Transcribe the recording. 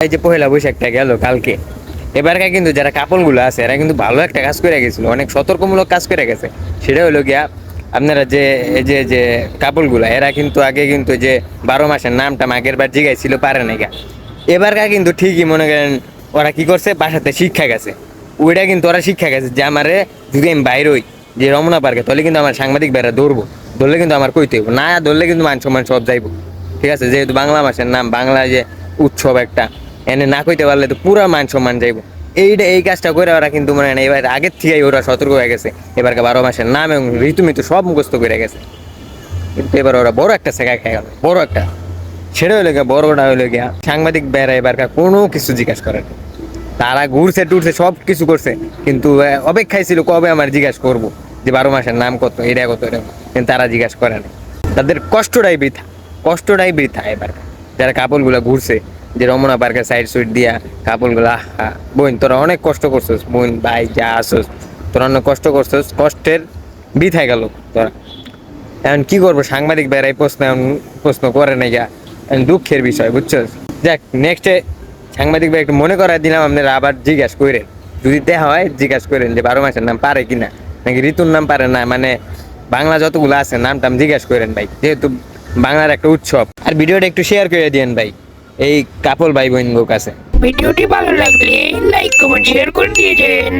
এই যে পহেলা বৈশাখটা গেল কালকে, এবারকার কিন্তু যারা কাপড়গুলো আছে এরা কিন্তু ভালো একটা কাজ করে গেছিল, অনেক সতর্কমূলক কাজ করে গেছে। সেটা হলো গিয়া আপনারা যে এই যে কাপড়গুলো এরা কিন্তু আগে কিন্তু যে 12 মাসের নামটা আগের বার জিগাইছিল পারে না গা। এবারকার কিন্তু ঠিকই মনে করেন ওরা কি করছে, বাসাতে শিক্ষা গেছে। ওইটা কিন্তু ওরা শিক্ষা গেছে যে আমারে যদি আমি বাইরে হই যে রমনা পার্কে, তাহলে কিন্তু আমার সাংবাদিক ভাইরা ধরবো, ধরলে কিন্তু আমার কইতে হইব, না ধরলে কিন্তু মান সম্মান সব যাইবো। ঠিক আছে, যেহেতু বাংলা মাসের নাম, বাংলা যে উৎসব একটা, এনে না কইতে পারলে তো পুরো মান সম্মান যাইবো। এই কাজটা করে ওরা কিন্তু মনে হয় না, এবার আগের থেকেই ওরা সতর্ক হয়ে গেছে। এবারকার 12 মাসের নাম এবং ঋতুমিতু সব মুখস্থ করে গেছে। কিন্তু এবার ওরা বড় একটা শেখা খেয়ে গেল, বড় একটা। সেটা হইলে গিয়া বড়টা হইলে গিয়া সাংবাদিক বেড়া এবারকার কোনো কিছু জিজ্ঞাসা করে না। তারা ঘুরছে টুরছে সব কিছু করছে, কিন্তু অপেক্ষায় ছিল কবে আমার জিজ্ঞাসা করবো যে 12 মাসের নাম কত, এটা কত, এটা কত। কিন্তু তারা জিজ্ঞাসা করে না। তাদের কষ্টটাই বৃথা, কষ্টটাই বৃথা। এবার যারা কাপড়গুলা ঘুরছে যে রমনা পার্কের সাইড সুইড দিয়া কাপড়গুলা, আহা বোন তোরা অনেক কষ্ট করছিস, বোন ভাই যা আসছিস, তোরা অনেক কষ্ট করছিস, কষ্টের বৃথায় গেল তোরা। এখন কি করবো, সাংবাদিক বেড়াই প্রশ্ন করে না গিয়া, দুঃখের বিষয় বুঝছো। যাক, নেক্সটে সাংবাদিক ভাই একটু মনে করাই দিলাম, আপনারা আবার জিজ্ঞাসা করেন, যদি দেখা হয় জিজ্ঞাসা করেন যে 12 মাসের নাম পারে কিনা, নাকি ঋতুর নাম পারে না, মানে বাংলা যতগুলো আছে নাম টাম জিজ্ঞাসা করেন ভাই, যেহেতু বাংলার একটা উৎসব। আর ভিডিওটা একটু শেয়ার করে দিয়েন ভাই এই কাপল ভাই বোন কাছে। ভিডিওটি ভালো লাগলে লাইক কমেন্ট শেয়ার করে দিয়েছেন।